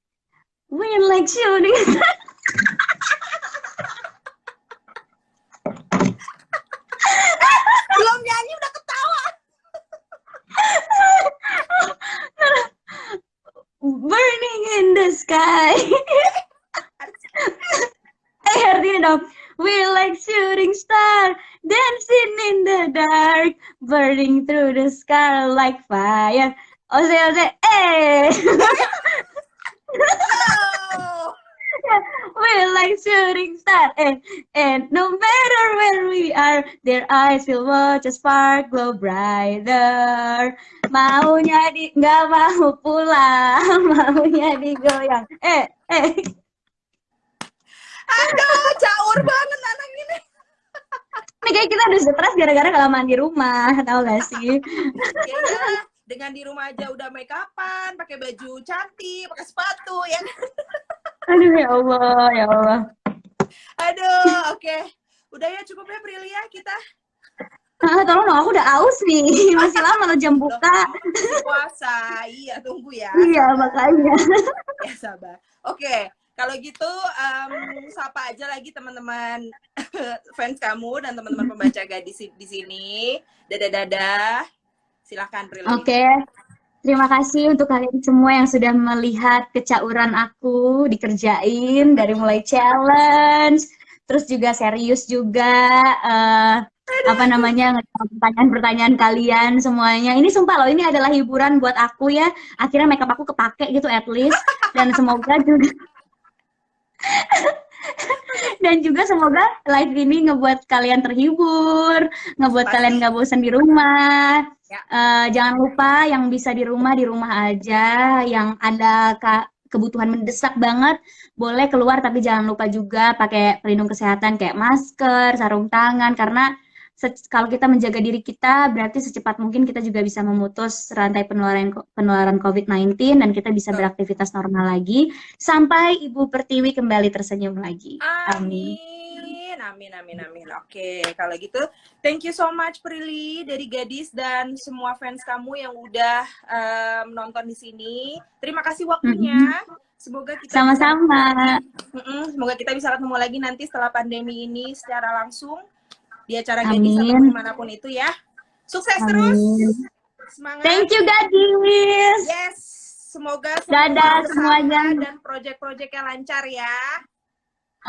We like shooting stars. Belum nyanyi udah ketawa. Burning in the sky. Artinya dong. We like shooting star, dancing in the dark, burning through the sky like fire. Ose, Oh. we like shooting star, and no matter where we are, their eyes will watch a spark glow brighter. Maunya nggak mau pulang, maunya digoyang. Aduh, caur banget anak ini. Ini kayak kita udah stres gara-gara kelamaan di rumah, tau gak sih? Kayaknya dengan di rumah aja udah make upan, pakai baju cantik, pakai sepatu ya. Aduh ya Allah, ya Allah. Aduh, oke. Udah ya cukup ya Prilly ya kita. Tolong dong, aku udah aus nih. Masih lama loh jam buka. Masih puasa. Iya, tunggu ya. Iya, makanya. Ya, sabar. Oke. Kalau gitu, sapa aja lagi teman-teman fans kamu dan teman-teman pembaca gadis di sini. Dadah-dadah. Silahkan, Prilly. Oke. Terima kasih untuk kalian semua yang sudah melihat kecauran aku dikerjain. Dari mulai challenge, terus juga serius juga. Apa namanya, pertanyaan-pertanyaan kalian semuanya. Ini sumpah loh, ini adalah hiburan buat aku ya. Akhirnya makeup aku kepake gitu at least. Dan semoga juga... Dan juga semoga live ini ngebuat kalian terhibur, ngebuat kalian nggak bosan di rumah. Ya. Jangan lupa yang bisa di rumah aja, yang ada kebutuhan mendesak banget, boleh keluar tapi jangan lupa juga pakai pelindung kesehatan kayak masker, sarung tangan, karena kalau kita menjaga diri kita, berarti secepat mungkin kita juga bisa memutus rantai penularan COVID-19 dan kita bisa beraktivitas normal lagi sampai Ibu Pertiwi kembali tersenyum lagi. Amin. Amin. Oke, kalau gitu, thank you so much Prilly dari Gadis dan semua fans kamu yang udah menonton di sini. Terima kasih waktunya. Semoga kita sama-sama. Semoga kita bisa ketemu lagi nanti setelah pandemi ini secara langsung di acara Gadis atau dimanapun itu ya. Sukses terus. Semangat. Thank you Gadis. Yes. Semoga semuanya dan proyek-proyeknya lancar ya.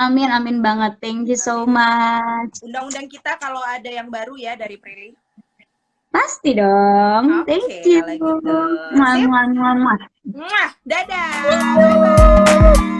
Amin banget. Thank you so much. Undang-undang kita kalau ada yang baru ya dari Prilly. Pasti dong. Thank you. Gitu. Muah. Dadah. Bye-bye.